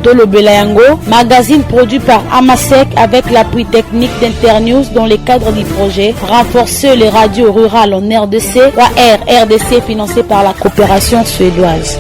Tolo Belayango, magazine produit par Amasec avec l'appui technique d'Internews dans le cadre du projet Renforcer les radios rurales en RDC, RDC financé par la coopération suédoise.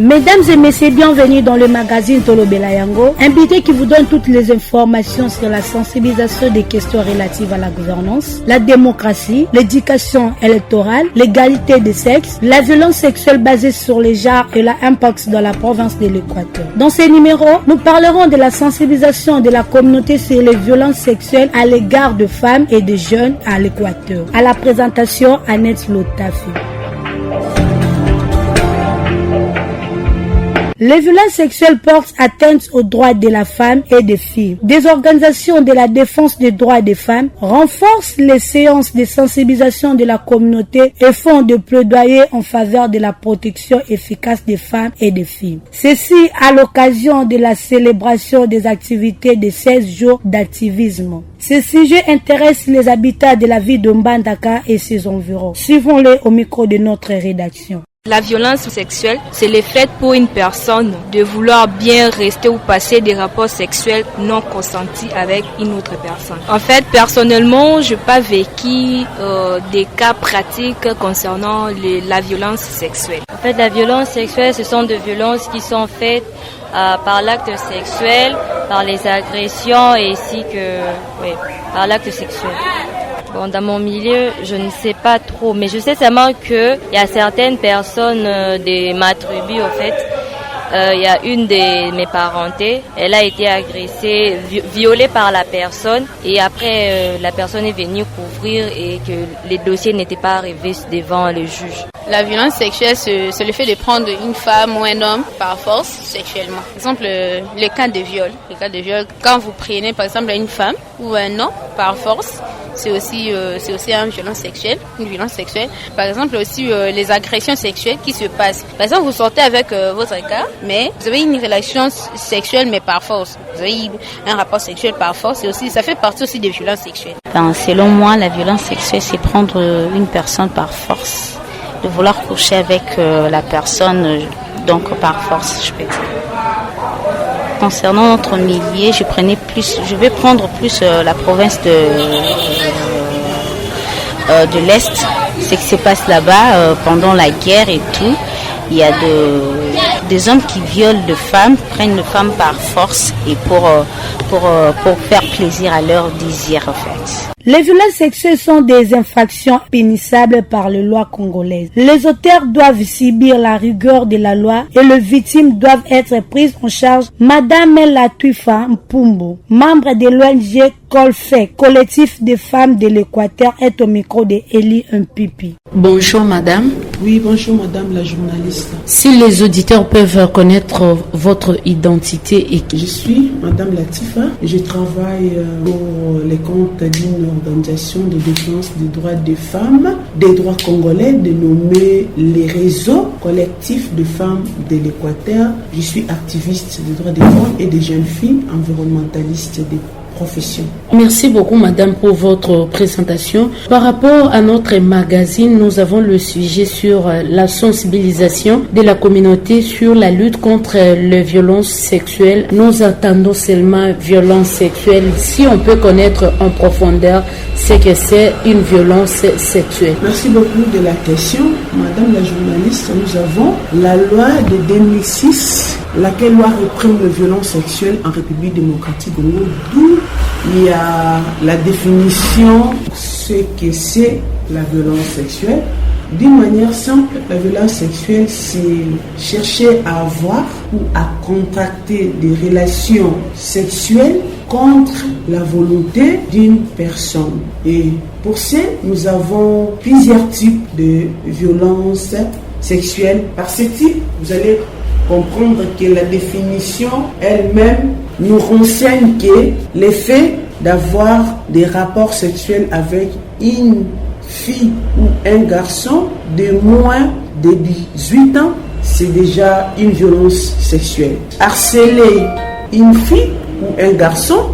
Mesdames et messieurs, bienvenue dans le magazine Tolo Belayango, invité qui vous donne toutes les informations sur la sensibilisation des questions relatives à la gouvernance, la démocratie, l'éducation électorale, l'égalité des sexes, la violence sexuelle basée sur les genres et l'impact dans la province de l'Équateur. Dans ces numéros, nous parlerons de la sensibilisation de la communauté sur les violences sexuelles à l'égard de femmes et de jeunes à l'Équateur. À la présentation, Annette Lotafi. Les violences sexuelles portent atteinte aux droits de la femme et des filles. Des organisations de la défense des droits des femmes renforcent les séances de sensibilisation de la communauté et font des plaidoyers en faveur de la protection efficace des femmes et des filles. Ceci à l'occasion de la célébration des activités de 16 jours d'activisme. Ce sujet intéresse les habitants de la ville de Mbandaka et ses environs. Suivons-les au micro de notre rédaction. La violence sexuelle, c'est le fait pour une personne de vouloir bien rester ou passer des rapports sexuels non consentis avec une autre personne. En fait, personnellement, je n'ai pas vécu des cas pratiques concernant la violence sexuelle. En fait, la violence sexuelle, ce sont des violences qui sont faites par l'acte sexuel, par les agressions et ainsi que par l'acte sexuel. Bon, dans mon milieu, je ne sais pas trop, mais je sais seulement qu'il y a certaines personnes de ma tribu, en fait. Il y a une de mes parentés, elle a été agressée, violée par la personne, et après la personne est venue couvrir et que les dossiers n'étaient pas arrivés devant le juge. La violence sexuelle, c'est le fait de prendre une femme ou un homme par force sexuellement. Par exemple, le cas de viol. Quand vous prenez par exemple une femme ou un homme par force, c'est aussi une violence sexuelle. Par exemple aussi les agressions sexuelles qui se passent. Par exemple, vous sortez avec votre gars, mais vous avez une relation sexuelle mais par force. Vous avez un rapport sexuel par force et aussi ça fait partie aussi des violences sexuelles. Selon moi, la violence sexuelle, c'est prendre une personne par force, de vouloir coucher avec la personne, donc par force, je peux dire. Concernant notre milieu, je vais prendre plus la province de l'Est, ce qui se passe là-bas pendant la guerre et tout. Il y a des hommes qui violent de femmes, prennent une femme par force et pour faire plaisir à leur désir en fait. Les violences sexuelles sont des infractions punissables par les lois congolaises. Les auteurs doivent subir la rigueur de la loi et les victimes doivent être prises en charge. Madame Latuifa Mpumbo, membre de l'ONG Colfec, collectif des femmes de l'Équateur, est au micro de Eli Mpipi. Bonjour madame. Oui, bonjour madame la journaliste. Si les auditeurs peuvent connaître votre identité et qui? Je suis madame Latifa et je travaille pour les comptes d'une organisation de défense des droits des femmes, des droits congolais, dénommé les réseaux collectifs de femmes de l'Équateur. Je suis activiste des droits des femmes et des jeunes filles, environnementaliste des profession. Merci beaucoup madame pour votre présentation. Par rapport à notre magazine, nous avons le sujet sur la sensibilisation de la communauté sur la lutte contre les violences sexuelles. Nous attendons seulement violence sexuelle. Si on peut connaître en profondeur ce que c'est une violence sexuelle. Merci beaucoup de la question. Madame la journaliste, nous avons la loi de 2006, laquelle loi réprime les violences sexuelles en République démocratique du Congo, d'où il y a la définition ce que c'est la violence sexuelle. D'une manière simple, la violence sexuelle, c'est chercher à avoir ou à contracter des relations sexuelles contre la volonté d'une personne. Et pour ça, nous avons plusieurs types de violences sexuelles. Par ce type, vous allez comprendre que la définition elle-même nous renseigne que le fait d'avoir des rapports sexuels avec une fille ou un garçon de moins de 18 ans, c'est déjà une violence sexuelle. Harceler une fille ou un garçon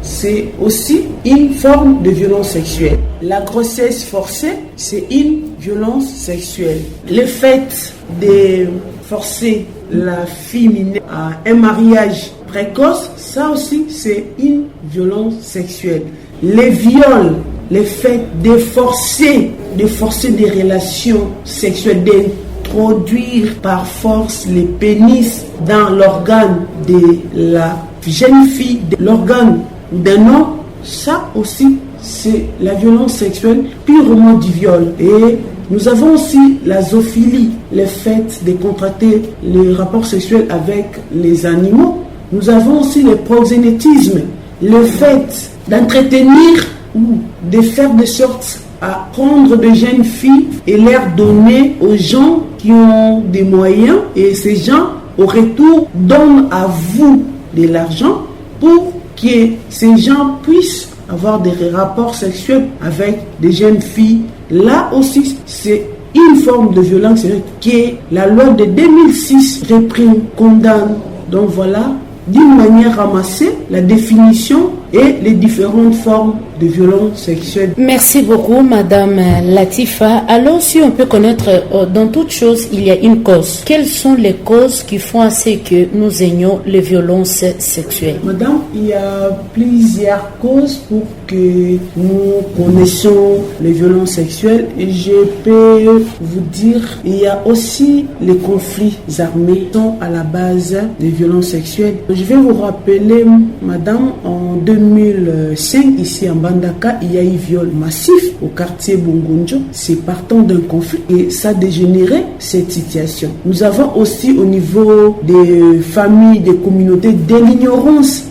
c'est aussi une forme de violence sexuelle. La grossesse forcée, c'est une violence sexuelle. Le fait de forcer la fille à un mariage précoce, ça aussi, c'est une violence sexuelle. Les viols, le fait de forcer des relations sexuelles, d'introduire par force les pénis dans l'organe de la jeune fille, de l'organe d'un homme, ça aussi, c'est la violence sexuelle purement du viol. Et nous avons aussi la zoophilie, le fait de contracter les rapports sexuels avec les animaux. Nous avons aussi le proxénétisme, le fait d'entretenir ou de faire de sorte à prendre de jeunes filles et leur donner aux gens qui ont des moyens, et ces gens, au retour, donnent à vous de l'argent pour que ces gens puissent avoir des rapports sexuels avec des jeunes filles. Là aussi, c'est une forme de violence que la loi de 2006 réprime, condamne. Donc voilà, d'une manière ramassée, la définition et les différentes formes de violence sexuelle. Merci beaucoup, Madame Latifa. Alors, si on peut connaître, dans toute chose, il y a une cause. Quelles sont les causes qui font à ce que nous ayons les violences sexuelles? Madame, il y a plusieurs causes pour que nous connaissions les violences sexuelles. Et je peux vous dire, il y a aussi les conflits armés qui sont à la base des violences sexuelles. Je vais vous rappeler, Madame, en 2005, ici en Bandaka, il y a eu viol massif au quartier Bongonjo. C'est partant d'un conflit et ça a dégénéré cette situation. Nous avons aussi au niveau des familles, des communautés, de l'ignorance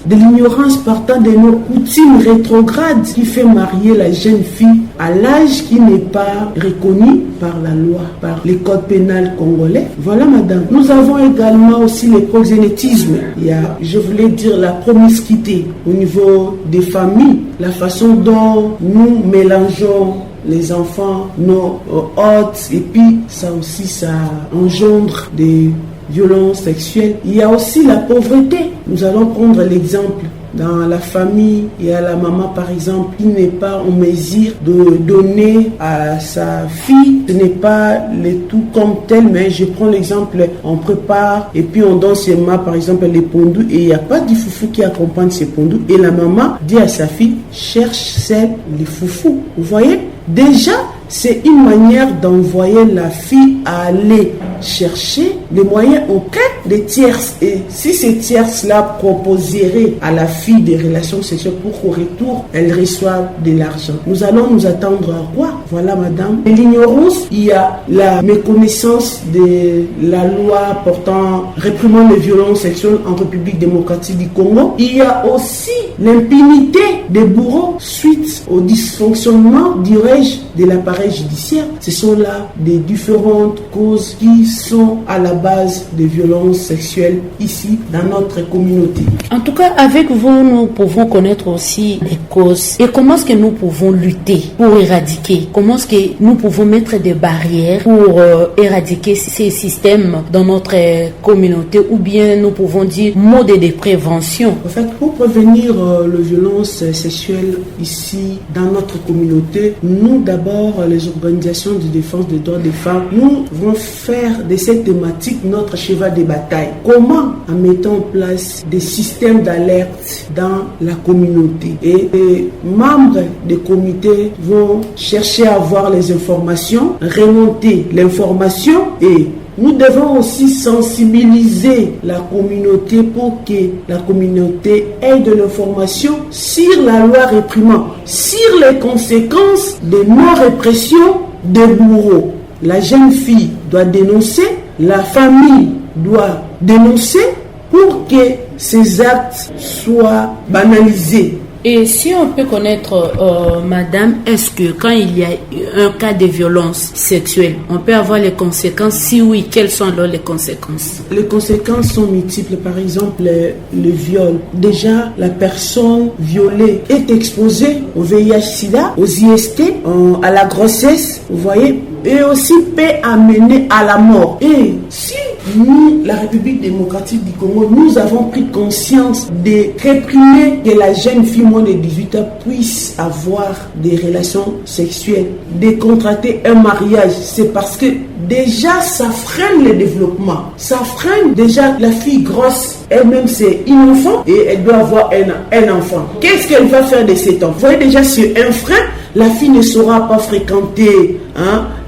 partant de nos coutumes rétrogrades qui fait marier la jeune fille à l'âge qui n'est pas reconnu par la loi, par les codes pénals congolais. Voilà, madame. Nous avons également aussi le proxénétisme. Il y a, je voulais dire, la promiscuité au niveau des familles, la façon dont nous mélangeons les enfants, nos hôtes, et puis ça aussi, ça engendre des violences sexuelles. Il y a aussi la pauvreté. Nous allons prendre l'exemple. Dans la famille, il y a la maman par exemple qui n'est pas en mesure de donner à sa fille, ce n'est pas le tout comme tel, mais je prends l'exemple, on prépare et puis on donne seulement par exemple les pondous et il n'y a pas de foufou qui accompagne ces pondous et la maman dit à sa fille, cherche les foufous. Vous voyez, déjà c'est une manière d'envoyer la fille à aller chercher les moyens auprès des tierces. Et si ces tierces-là proposeraient à la fille des relations sexuelles pour qu'au retour, elle reçoive de l'argent, nous allons nous attendre à quoi? Voilà, madame. Et l'ignorance, il y a la méconnaissance de la loi portant réprimant les violences sexuelles en République démocratique du Congo. Il y a aussi l'impunité des bourreaux suite au dysfonctionnement, dirais-je, de l'appareil judiciaire. Ce sont là des différentes causes qui sont à la base des violences sexuelles ici dans notre communauté. En tout cas, avec vous, nous pouvons connaître aussi les causes et comment est-ce que nous pouvons lutter pour éradiquer, comment est-ce que nous pouvons mettre des barrières pour éradiquer ces systèmes dans notre communauté, ou bien nous pouvons dire mode de prévention. En fait, pour prévenir les violences sexuelles ici dans notre communauté, nous d'abord, les organisations de défense des droits des femmes, nous vont faire de cette thématique notre cheval de bataille. Comment? En mettant en place des systèmes d'alerte dans la communauté. Et les membres des comités vont chercher à avoir les informations, remonter l'information et nous devons aussi sensibiliser la communauté pour que la communauté ait de l'information sur la loi réprimant, sur les conséquences de non-répression des bourreaux. La jeune fille doit dénoncer, la famille doit dénoncer pour que ces actes soient banalisés. Et si on peut connaître, madame, est-ce que quand il y a un cas de violence sexuelle, on peut avoir les conséquences? Si oui, quelles sont alors les conséquences? Les conséquences sont multiples. Par exemple, le viol. Déjà, la personne violée est exposée au VIH-Sida, aux IST, à la grossesse, vous voyez, et aussi peut amener à la mort. Et si nous, la République démocratique du Congo, nous avons pris conscience de réprimer que la jeune fille moins de 18 ans puisse avoir des relations sexuelles, de contracter un mariage. C'est parce que déjà ça freine le développement, ça freine déjà la fille grosse. Elle-même c'est une enfant et elle doit avoir un enfant. Qu'est-ce qu'elle va faire de cet enfant? Vous voyez déjà c'est un frein. La fille ne saura pas fréquenter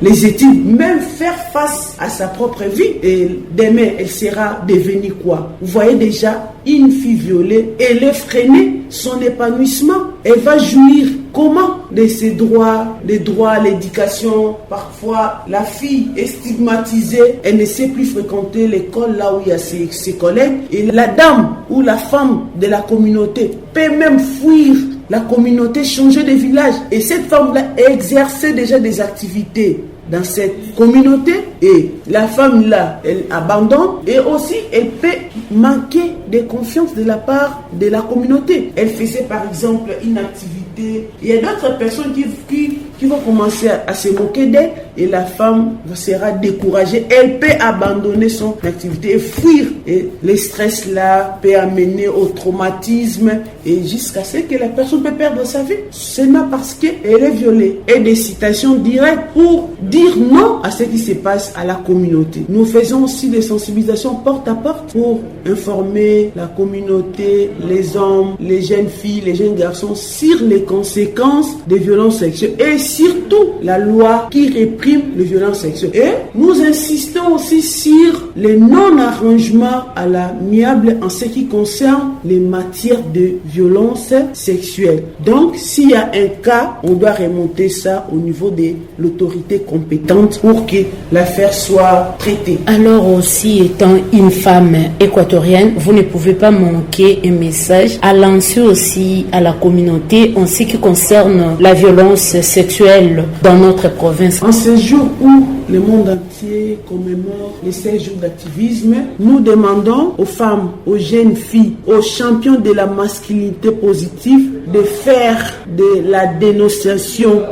les études, même faire face à sa propre vie. Et demain, elle sera devenue quoi? Vous voyez déjà, une fille violée, elle est freinée son épanouissement. Elle va jouir comment de ses droits, les droits à l'éducation. Parfois, la fille est stigmatisée, elle ne sait plus fréquenter l'école là où il y a ses collègues. Et la dame ou la femme de la communauté peut même fuir la communauté, changer de village. Et cette femme-là exerçait déjà des activités dans cette communauté. Et la femme-là, elle abandonne. Et aussi, elle peut manquer de confiance de la part de la communauté. Elle faisait par exemple une activité. Il y a d'autres personnes qui vont commencer à se moquer d'elle. Et la femme sera découragée. Elle peut abandonner son activité et fuir. Et le stress là peut amener au traumatisme et jusqu'à ce que la personne peut perdre sa vie. Seulement parce qu'elle est violée. Et des citations directes pour dire non à ce qui se passe à la communauté. Nous faisons aussi des sensibilisations porte à porte pour informer la communauté, les hommes, les jeunes filles, les jeunes garçons sur les conséquences des violences sexuelles et surtout la loi qui réprime les violences sexuelles. Et nous insistons aussi sur les non-arrangements à l'amiable en ce qui concerne les matières de violences sexuelles. Donc, s'il y a un cas, on doit remonter ça au niveau de l'autorité compétente pour que l'affaire soit traitée. Alors aussi, étant une femme équatorienne, vous ne pouvez pas manquer un message à lancer aussi à la communauté en ce qui concerne la violence sexuelle dans notre province. En ce jour où le monde entier commémore les 16 jours d'activisme, nous demandons aux femmes, aux jeunes filles, aux champions de la masculinité positive de faire de la dénonciation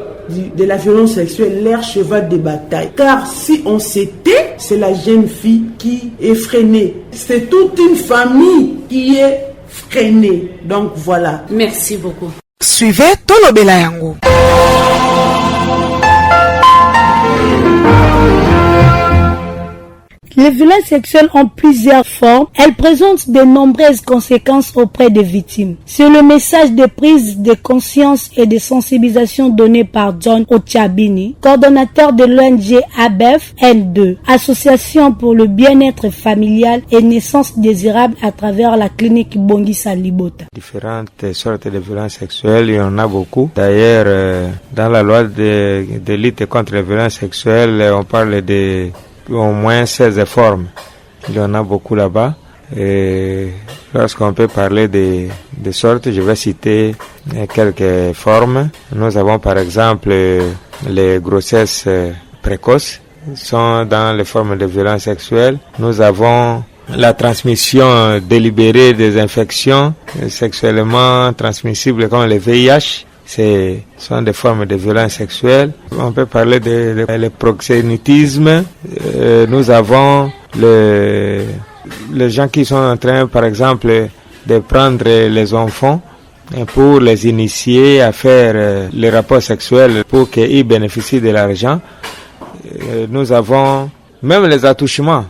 de la violence sexuelle leur cheval de bataille. Car si on se tait, c'est la jeune fille qui est freinée. C'est toute une famille qui est freinée. Donc voilà. Merci beaucoup. Suivez Tolobela Yango. Les violences sexuelles ont plusieurs formes. Elles présentent de nombreuses conséquences auprès des victimes. C'est le message de prise de conscience et de sensibilisation donné par John Ochabini, coordonnateur de l'ONG ABEF N2, Association pour le bien-être familial et naissance désirable à travers la clinique Bongisa Libota. Différentes sortes de violences sexuelles, il y en a beaucoup. D'ailleurs, dans la loi de lutte contre les violences sexuelles, on parle de au moins 16 formes. Il y en a beaucoup là-bas. Et lorsqu'on peut parler de sortes, je vais citer quelques formes. Nous avons par exemple les grossesses précoces, sont dans les formes de violence sexuelle. Nous avons la transmission délibérée des infections sexuellement transmissibles comme le VIH. Ce sont des formes de violence sexuelle. On peut parler de le proxénétisme. Nous avons les gens qui sont en train, par exemple, de prendre les enfants pour les initier à faire les rapports sexuels pour qu'ils bénéficient de l'argent. Nous avons même les attouchements.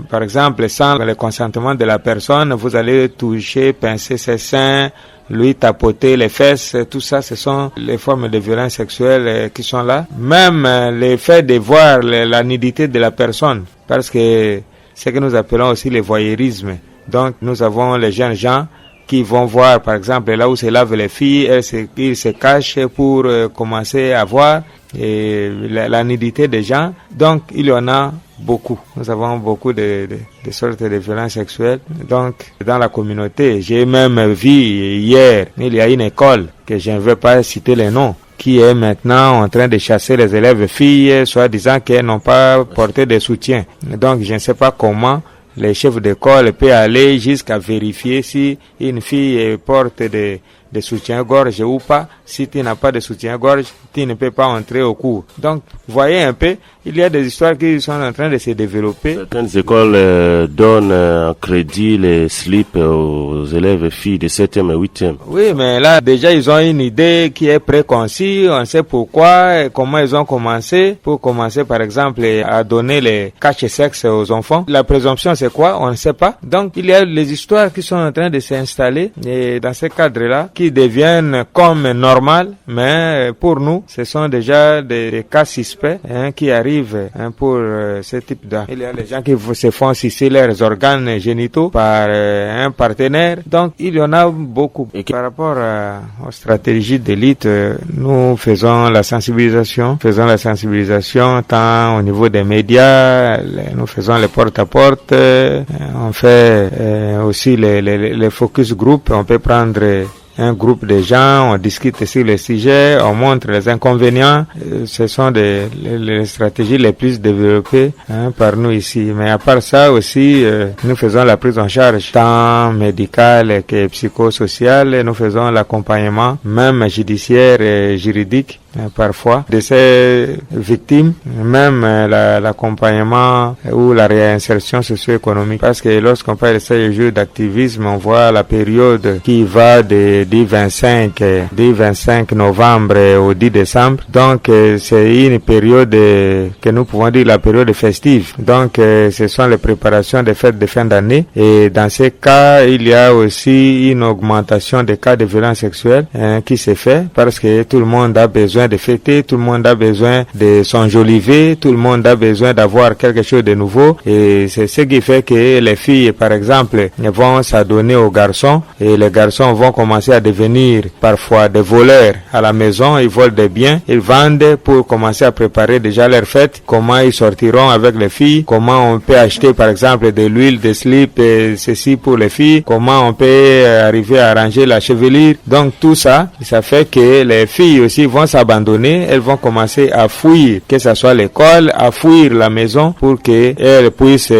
Par exemple, sans le consentement de la personne, vous allez toucher, pincer ses seins, lui tapoter les fesses, tout ça, ce sont les formes de violence sexuelle qui sont là. Même le fait de voir la nudité de la personne, parce que c'est ce que nous appelons aussi le voyeurisme. Donc, nous avons les jeunes gens qui vont voir, par exemple, là où se lavent les filles, ils se cachent pour commencer à voir la nudité des gens. Donc, il y en a beaucoup. Nous avons beaucoup de sortes de violences sexuelles. Donc, dans la communauté, j'ai même vu hier, il y a une école, que je ne veux pas citer les noms, qui est maintenant en train de chasser les élèves filles, soit disant qu'elles n'ont pas porté de soutien. Donc, je ne sais pas comment les chefs d'école peuvent aller jusqu'à vérifier si une fille porte des de soutien-gorge ou pas. Si tu n'as pas de soutien-gorge, tu ne peux pas entrer au cours. Donc, voyez un peu, il y a des histoires qui sont en train de se développer. Certaines écoles donnent en crédit les slips aux élèves filles de 7e et 8e. Oui, mais là, déjà, ils ont une idée qui est préconçue. On sait pourquoi, comment ils ont commencé. Pour commencer, par exemple, à donner les caches-sexes aux enfants. La présomption, c'est quoi? On ne sait pas. Donc, il y a les histoires qui sont en train de s'installer et dans ce cadre-là, qui deviennent comme normal, mais pour nous, ce sont déjà des cas suspects qui arrivent pour ce type d'actes. Il y a les gens qui se font sucer leurs organes génitaux par un partenaire. Donc, il y en a beaucoup. Et par rapport aux stratégies d'élite, nous faisons la sensibilisation tant au niveau des médias, nous faisons les porte-à-porte, on fait aussi les focus group, on peut prendre un groupe de gens, on discute sur les sujets, on montre les inconvénients. Ce sont les stratégies les plus développées par nous ici. Mais à part ça aussi, nous faisons la prise en charge tant médicale que psychosociale. Nous faisons l'accompagnement, même judiciaire et juridique, parfois, de ces victimes, même l'accompagnement ou la réinsertion socio-économique. Parce que lorsqu'on parle de ces jours d'activisme, on voit la période qui va du 25 novembre au 10 décembre. Donc, c'est une période que nous pouvons dire la période festive. Donc, ce sont les préparations des fêtes de fin d'année. Et dans ces cas, il y a aussi une augmentation des cas de violence sexuelle qui se fait parce que tout le monde a besoin de fêter, tout le monde a besoin de s'enjoliver, tout le monde a besoin d'avoir quelque chose de nouveau. Et c'est ce qui fait que les filles, par exemple, vont s'adonner aux garçons et les garçons vont commencer à devenir parfois des voleurs à la maison. Ils volent des biens, ils vendent pour commencer à préparer déjà leur fête. Comment ils sortiront avec les filles, comment on peut acheter par exemple de l'huile, des slips, et ceci pour les filles, comment on peut arriver à arranger la chevelure. Donc tout ça, ça fait que les filles aussi vont s'abandonner, elles vont commencer à fuir, que ce soit l'école, à fuir la maison pour qu'elles puissent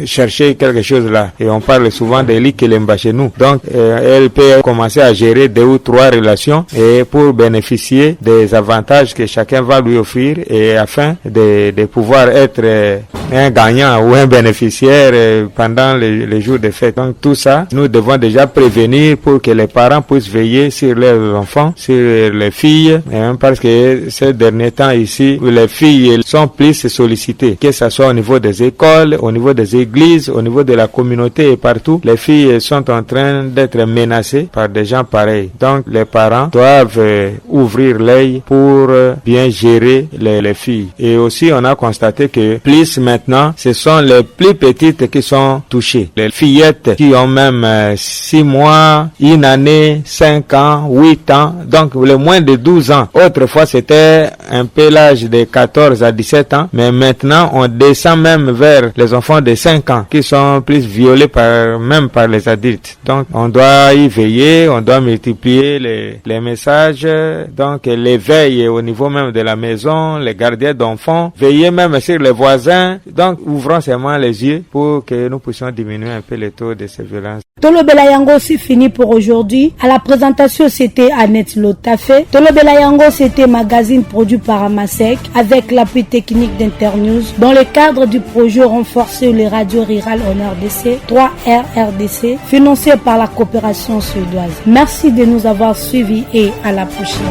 chercher quelque chose là. Et on parle souvent de l'Ikelemba chez nous. Donc elles peuvent commencer à gérer 2 ou 3 relations et pour bénéficier des avantages que chacun va lui offrir et afin de pouvoir être un gagnant ou un bénéficiaire pendant les jours de fête. Donc tout ça, nous devons déjà prévenir pour que les parents puissent veiller sur leurs enfants, sur les filles, parce que ces derniers temps ici, les filles sont plus sollicitées, que ce soit au niveau des écoles, au niveau des églises, au niveau de la communauté et partout. Les filles sont en train d'être menacées par des gens pareils. Donc les parents doivent ouvrir l'œil pour bien gérer les filles. Et aussi on a constaté que plus maintenant, ce sont les plus petites qui sont touchées. Les fillettes qui ont même 6 mois, 1 année, 5 ans, 8 ans, donc le moins de 12 ans. Autrefois c'était un peu l'âge de 14 à 17 ans, mais maintenant on descend même vers les enfants de 5 ans qui sont plus violés même par les adultes. Donc on doit y veiller, on doit multiplier les messages, donc l'éveil au niveau même de la maison, les gardiens d'enfants, veiller même sur les voisins. Donc ouvrons seulement les yeux pour que nous puissions diminuer un peu le taux de ces violences. Tolobela Yango, c'est fini pour aujourd'hui. À la présentation, c'était Annette Lotafé. Tolobela Yango, c'était magazine produit par Amasek avec l'appui technique d'Internews dans le cadre du projet renforcer les radios rurales en RDC, 3RRDC, financé par la coopération suédoise. Merci de nous avoir suivis et à la prochaine.